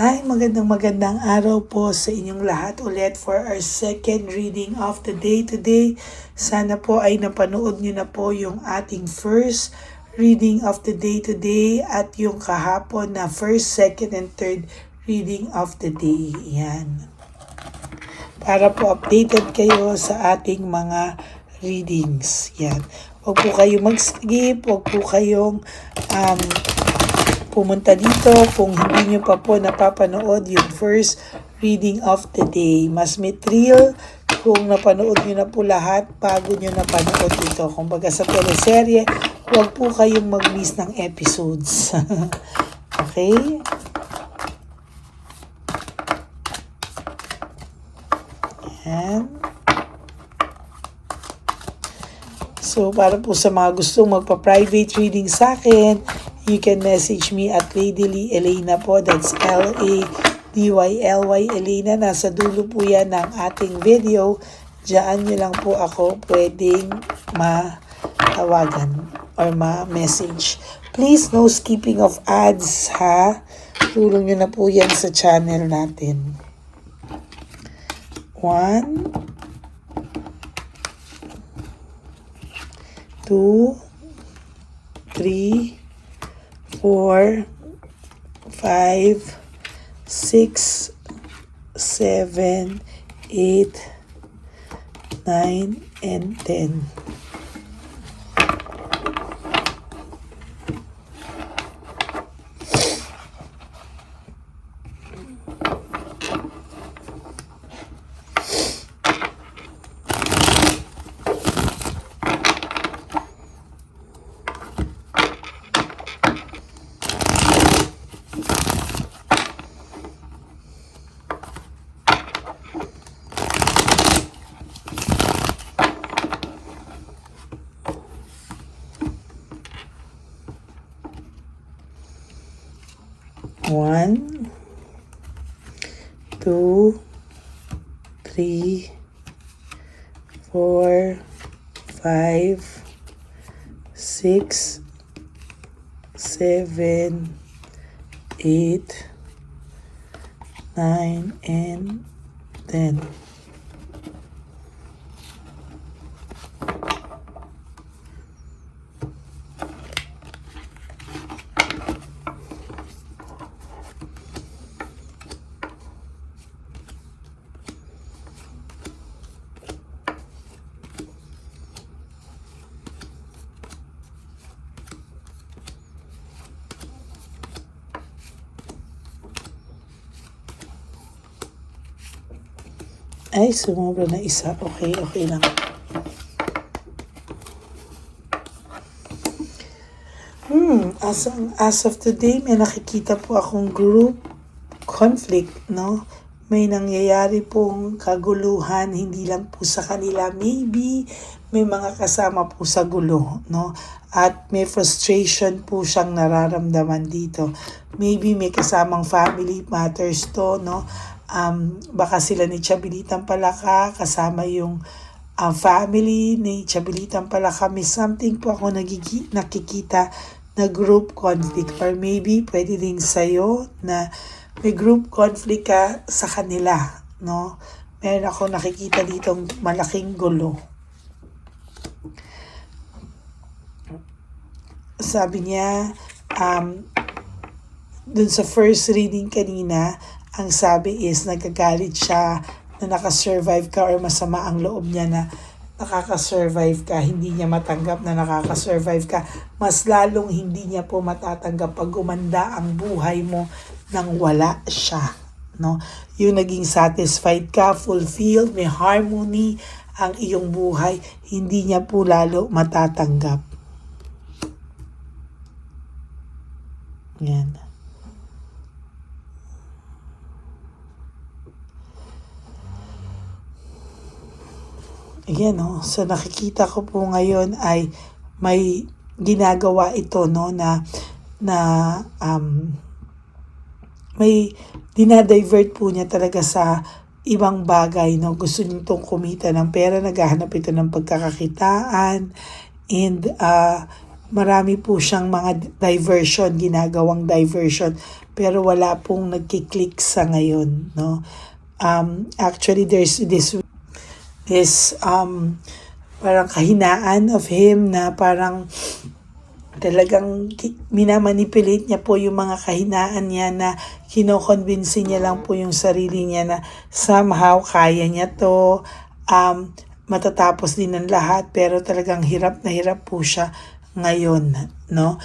Magandang araw po sa inyong lahat ulit for our second reading of the day today. Sana po ay napanood niyo na po yung ating first reading of the day today at yung kahapon na first, second, and third reading of the day. Yan. Para po updated kayo sa ating mga readings. Yan. Huwag po kayong mag-skip, huwag po kayong pumunta dito kung hindi nyo pa po napapanood yung first reading of the day. Mas may thrill kung napanood nyo na po lahat bago nyo napanood ito. Kung baga sa teleserye, huwag po kayong mag-miss ng episodes. Okay? Ayan. So, para po sa mga gustong magpa-private reading sa akin, you can message me at Ladyly Elena po. That's L-A-D-Y-L-Y Elena. Nasa dulo po yan ng ating video. Diyan nyo lang po ako pwedeng matawagan or ma-message. Please, no skipping of ads, ha? Tulong nyo na po yan sa channel natin. 1, 2, 3, 4, 5, 6, 7, 8, 9, and 10. One, 2, 3, 4, 5, 6, 7, 8, 9, and 10. Ay, sumobra na isa. Okay lang. As of today, may nakikita po akong group conflict, no? May nangyayari pong kaguluhan, hindi lang po sa kanila. Maybe may mga kasama po sa gulo, no? At may frustration po siyang nararamdaman dito. Maybe may kasamang family matters to, no? Baka sila ni Chabilitang Palaka, kasama yung family ni Chabilitang Palaka. May something po ako nakikita na group conflict, or maybe pwede din sa'yo na may group conflict ka sa kanila, no? Meron ako nakikita ditong malaking gulo. Sabi niya, dun sa first reading kanina, ang sabi is nagagalit siya na nakasurvive ka, or masama ang loob niya na nakakasurvive ka. Hindi niya matanggap na nakakasurvive ka. Mas lalong hindi niya po matatanggap pag gumanda ang buhay mo nang wala siya, no? Yung naging satisfied ka, fulfilled, may harmony ang iyong buhay, hindi niya po lalo matatanggap. Yan. Ayan, no? So nakikita ko po ngayon ay may ginagawa ito, no, na may dinadivert po niya talaga sa ibang bagay, no? Gusto nitong kumita ng pera, naghahanap ito ng pagkakakitaan, and marami po siyang mga diversion, ginagawang diversion, pero wala pong nagkiklik sa ngayon, no? Actually, there's this parang kahinaan of him na parang talagang minamanipulate niya po yung mga kahinaan niya na kinoconvince niya lang po yung sarili niya na somehow kaya niya to, matatapos din ang lahat, pero talagang hirap na hirap po siya ngayon, no?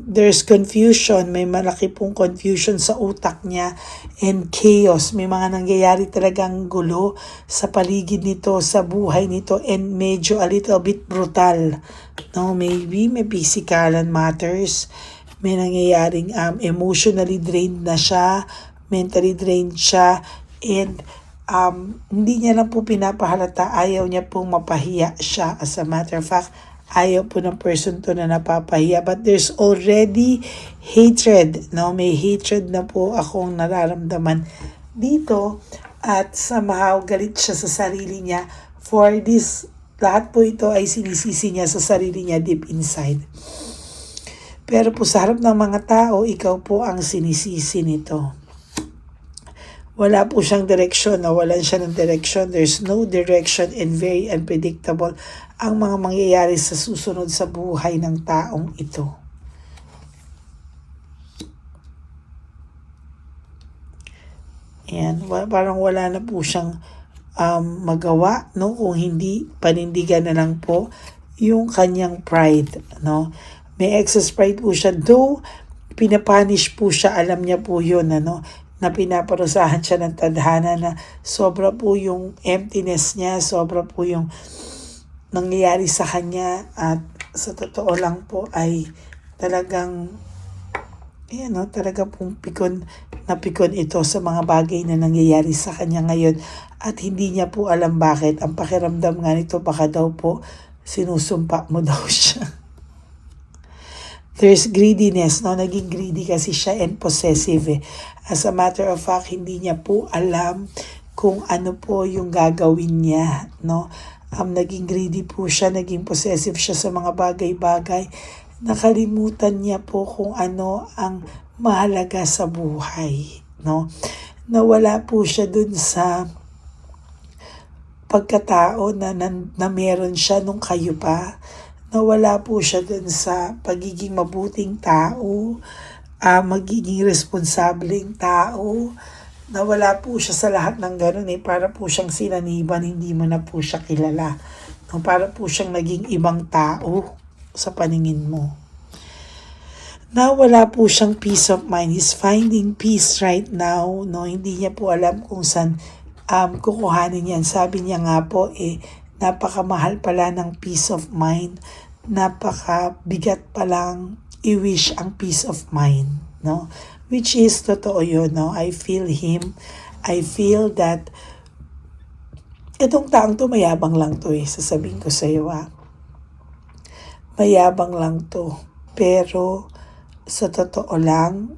There's confusion, may malaki pong confusion sa utak niya and chaos. May mga nangyayari talagang gulo sa paligid nito, sa buhay nito, and medyo a little bit brutal. No, maybe may physical matters. May nangyayaring emotionally drained na siya, mentally drained siya, and hindi niya lang po pinapahalata, ayaw niya pong mapahiya siya. As a matter of fact, ayaw po ng person to na napapahiya. But there's already hatred, no? May hatred na po akong nararamdaman dito, at somehow galit siya sa sarili niya for this. Lahat po ito ay sinisisi niya sa sarili niya deep inside. Pero po sa harap ng mga tao, ikaw po ang sinisisi nito. Wala po siyang direksyon, nawalan siya ng direksyon. There's no direction and very unpredictable ang mga mangyayari sa susunod sa buhay ng taong ito. Ayan, parang wala na po siyang magawa, no? Kung hindi, panindigan na lang po yung kanyang pride, no? May excess pride po siya, though pinapunish po siya, alam niya po yun, ano? Na pinaparusahan siya ng tadhana, na sobra po yung emptiness niya, sobra po yung nangyayari sa kanya, at sa totoo lang po ay talagang ayan, no, talaga pong pikon ito sa mga bagay na nangyayari sa kanya ngayon, at hindi niya po alam bakit. Ang pakiramdam nga nito, baka daw po sinusumpa mo daw siya. There's greediness, no? Naging greedy kasi siya and possessive, eh. As a matter of fact, hindi niya po alam kung ano po yung gagawin niya, no? Naging greedy po siya, naging possessive siya sa mga bagay-bagay. Nakalimutan niya po kung ano ang mahalaga sa buhay, no? Nawala po siya dun sa pagkatao na meron siya nung kayo pa. Nawala po siya dun sa pagiging mabuting tao, magiging responsableng tao. Nawala po siya sa lahat ng ganun, eh. Para po siyang sinaniban, hindi mo na po siya kilala. No, para po siyang naging ibang tao sa paningin mo. Nawala po siyang peace of mind. He's finding peace right now, no? Hindi niya po alam kung saan kukuhanin yan. Sabi niya nga po, napakamahal pala ng peace of mind. Napakabigat palang i-wish ang peace of mind, no? Which is totoo yun, no? I feel him. I feel that itong taong to, mayabang lang to, eh. Sasabihin ko sa iyo, mayabang lang to. Pero sa totoo lang,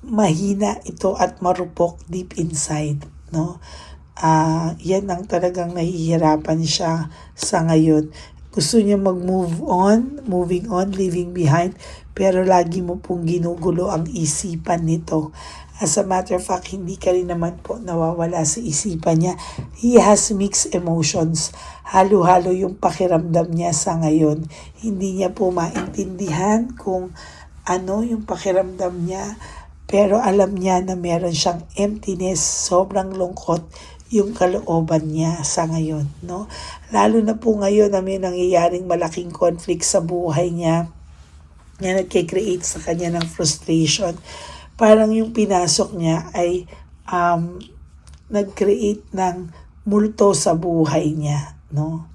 mahina ito at marupok deep inside, no? Yan ang talagang nahihirapan siya sa ngayon. Gusto niya moving on, leaving behind, pero lagi mo pong ginugulo ang isipan nito. As a matter of fact, hindi ka rin naman po nawawala sa isipan niya. He has mixed emotions. Halo-halo yung pakiramdam niya sa ngayon. Hindi niya po maintindihan kung ano yung pakiramdam niya, pero alam niya na meron siyang emptiness, sobrang lungkot yung kalooban niya sa ngayon, no? Lalo na po ngayon na may nangyayaring malaking conflict sa buhay niya na nagkikreate sa kanya ng frustration. Parang yung pinasok niya ay nag-create ng multo sa buhay niya, no?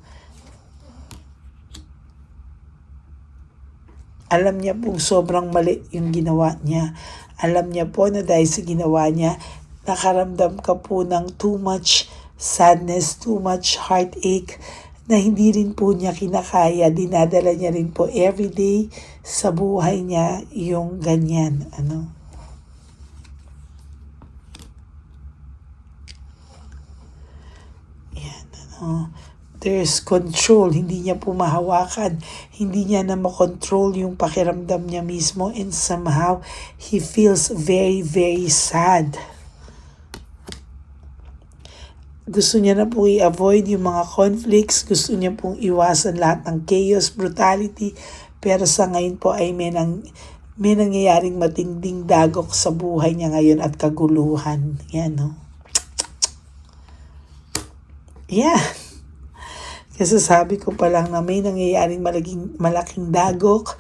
Alam niya pong sobrang mali yung ginawa niya. Alam niya po na dahil sa ginawa niya, nakaramdam ka po ng too much sadness, too much heartache, na hindi rin po niya kinakaya. Dinadala niya rin po everyday sa buhay niya yung ganyan, ano? Yan, ano? There's control, hindi niya po mahawakan, hindi niya na makontrol yung pakiramdam niya mismo, and somehow he feels very, very sad. Gusto niya na po i-avoid yung mga conflicts, gusto niya pong iwasan lahat ng chaos, brutality, pero sa ngayon po ay may nangyayaring matinding dagok sa buhay niya ngayon at kaguluhan. Yan, no? Yeah. Kasi sabi ko pa lang na may nangyayaring malaking dagok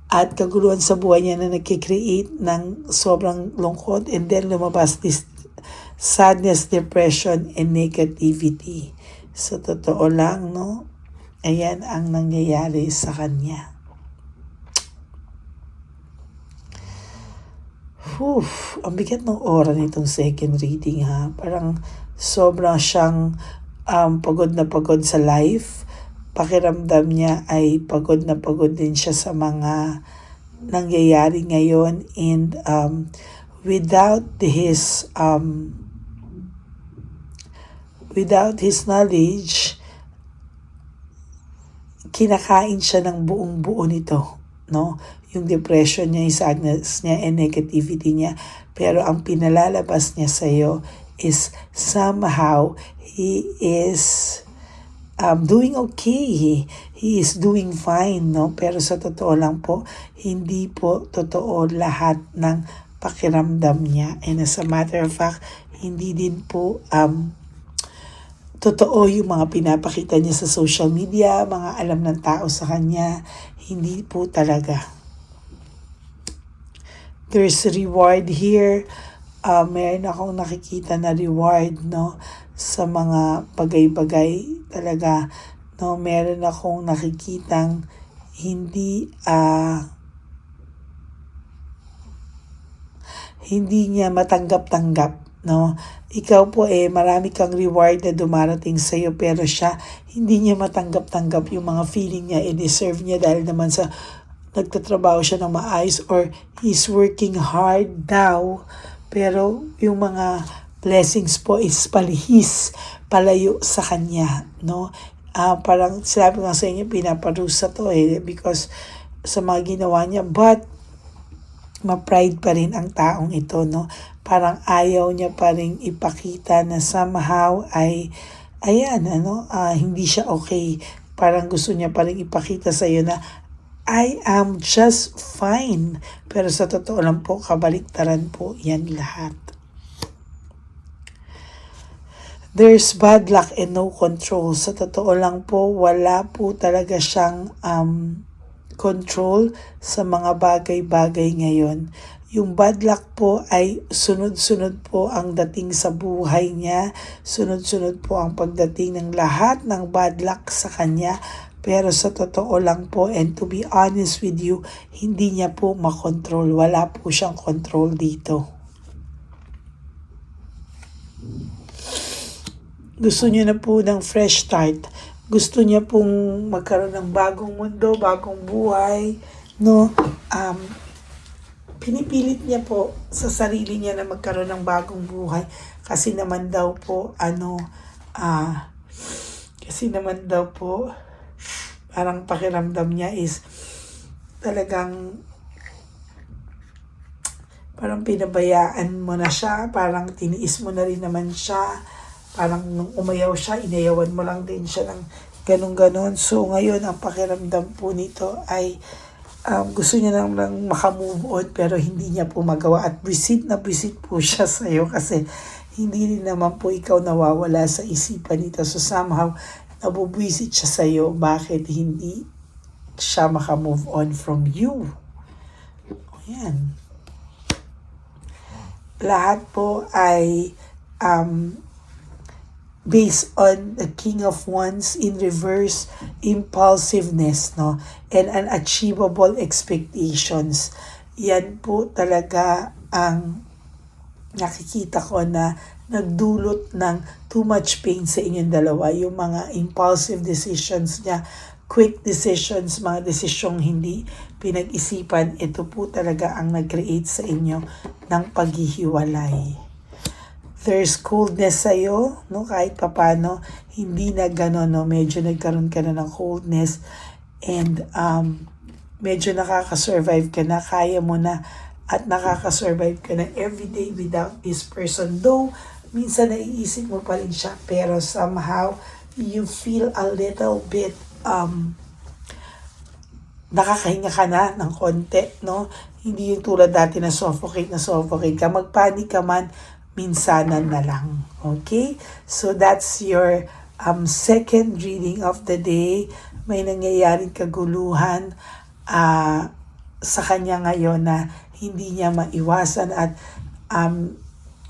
at kaguluhan sa buhay niya na nagkikreate ng sobrang lungkot, and then lumabas this sadness, depression, and negativity. So, totoo lang, no? Ayan ang nangyayari sa kanya. Ang bigat ng oras nitong second reading, ha? Parang sobrang siyang pagod na pagod sa life. Pakiramdam niya ay pagod na pagod din siya sa mga nangyayari ngayon, and without his knowledge, kinakain siya ng buong buo nito, no? Yung depression niya, yung sadness niya, and negativity niya. Pero ang pinalalabas niya sa'yo is somehow he is doing okay. He is doing fine, no? Pero sa totoo lang po, hindi po totoo lahat ng pakiramdam niya. And as a matter of fact, hindi din po totoo yung mga pinapakita niya sa social media, mga alam ng tao sa kanya. Hindi po talaga. There's reward here. Meron akong nakikita na reward, no, sa mga bagay-bagay talaga, no. Meron akong nakikitang hindi niya matanggap-tanggap, no. Ikaw po marami kang reward na dumarating sa iyo, pero siya hindi niya matanggap-tanggap yung mga feeling niya, i-deserve niya dahil naman sa nagtatrabaho siya ng maayos, or he's working hard daw, pero yung mga blessings po is palihis, palayo sa kanya, no? Parang sinabi nga sa inyo, pinaparusa to because sa mga ginawa niya, but ma-pride pa rin ang taong ito, no? Parang ayaw niya pa rin ipakita na somehow ay, ayan, hindi siya okay. Parang gusto niya pa rin ipakita sa iyo na, I am just fine. Pero sa totoo lang po, kabaliktaran po yan lahat. There's bad luck and no control. Sa totoo lang po, wala po talaga siyang control sa mga bagay-bagay ngayon. Yung bad luck po ay sunod-sunod po ang dating sa buhay niya. Sunod-sunod po ang pagdating ng lahat ng bad luck sa kanya. Pero sa totoo lang po, and to be honest with you, hindi niya po makontrol. Wala po siyang control dito. Gusto niya na po ng fresh start. Gusto niya pong magkaroon ng bagong mundo, bagong buhay, no? Pinipilit niya po sa sarili niya na magkaroon ng bagong buhay kasi naman daw po parang pakiramdam niya is talagang parang pinabayaan mo na siya, parang tiniis mo na rin naman siya, parang nung umayaw siya, inayawan mo lang din siya ng ganun-ganon. So ngayon, ang pakiramdam po nito ay gusto niya lang makamove on, pero hindi niya po magawa, at visit po siya sa'yo kasi hindi rin naman po ikaw nawawala sa isipan nito. So somehow, nabubwisit siya sa'yo, bakit hindi siya makamove on from you. Ayan. Lahat po ay based on the King of Wands in reverse, impulsiveness, no? And unachievable expectations. Yan po talaga ang nakikita ko na nagdulot ng too much pain sa inyong dalawa. Yung mga impulsive decisions niya, quick decisions, mga desisyong hindi pinag-isipan, ito po talaga ang nag-create sa inyo ng paghihiwalay. There's coldness sa'yo, no? Kahit papano, hindi na gano'n, no? Medyo nagkaroon ka na ng coldness and medyo nakaka-survive ka na, kaya mo na at nakaka-survive ka na everyday without this person. Though, minsan naiisip mo pa rin siya, pero somehow, you feel a little bit, nakakahinga ka na ng konti, no? Hindi yung tulad dati na suffocate ka. Magpanik ka man, minsanan na lang. Okay? So, that's your second reading of the day. May nangyayaring kaguluhan sa kanya ngayon na hindi niya maiwasan at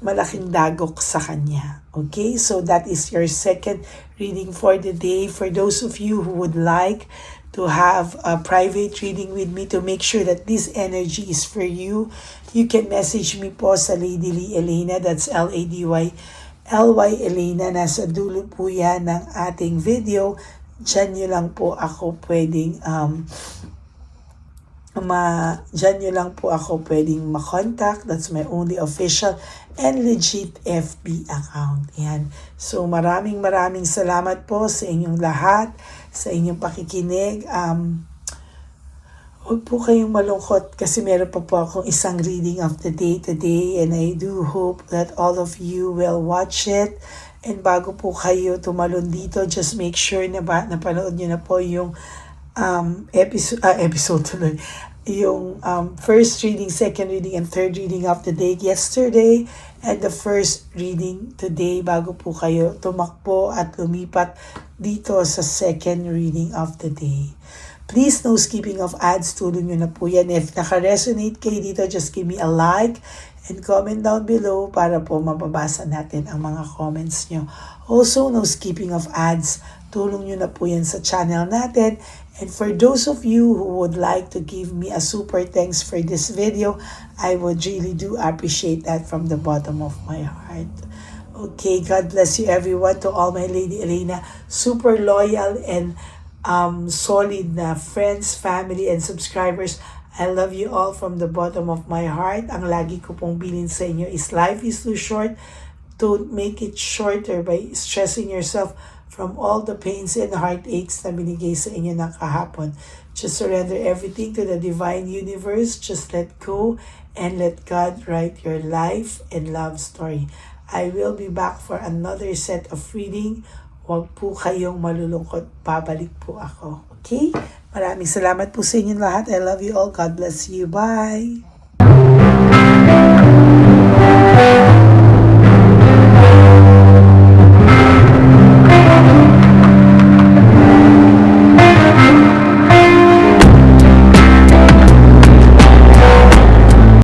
malaking dagok sa kanya. Okay, so that is your second reading for the day. For those of you who would like to have a private reading with me to make sure that this energy is for you, you can message me po sa Lady Lee Elena. That's LADYLY Elena. Nasa dulo po yan ng ating video. Diyan nyo lang po ako pwedeng makontak. That's my only official and legit FB account. Yan. So maraming salamat po sa inyong lahat, sa inyong pakikinig. Huwag po kayong malungkot kasi meron pa po akong isang reading of the day today, and I do hope that all of you will watch it. And bago po kayo tumalon dito, just make sure na napanood nyo na po yung episode tuloy. Yung first reading, second reading, and third reading of the day yesterday, and the first reading today bago po kayo tumakbo at lumipat dito sa second reading of the day. Please, no skipping of ads. Tulong nyo na po yan. If naka-resonate kayo dito, just give me a like and comment down below para po mababasa natin ang mga comments nyo. Also, no skipping of ads. Tulong nyo na po yan sa channel natin. And for those of you who would like to give me a super thanks for this video, I would really do appreciate that from the bottom of my heart. Okay, God bless you everyone. To all my Lady Elena, super loyal and solid na friends, family, and subscribers. I love you all from the bottom of my heart. Ang lagi ko pong bilin sa inyo is life is too short. Don't make it shorter by stressing yourself from all the pains and heartaches na binigay sa inyo ng kahapon. Just surrender everything to the divine universe. Just let go and let God write your life and love story. I will be back for another set of reading. Huwag po kayong malulungkot. Babalik po ako. Okay? Maraming salamat po sa inyo lahat. I love you all. God bless you. Bye!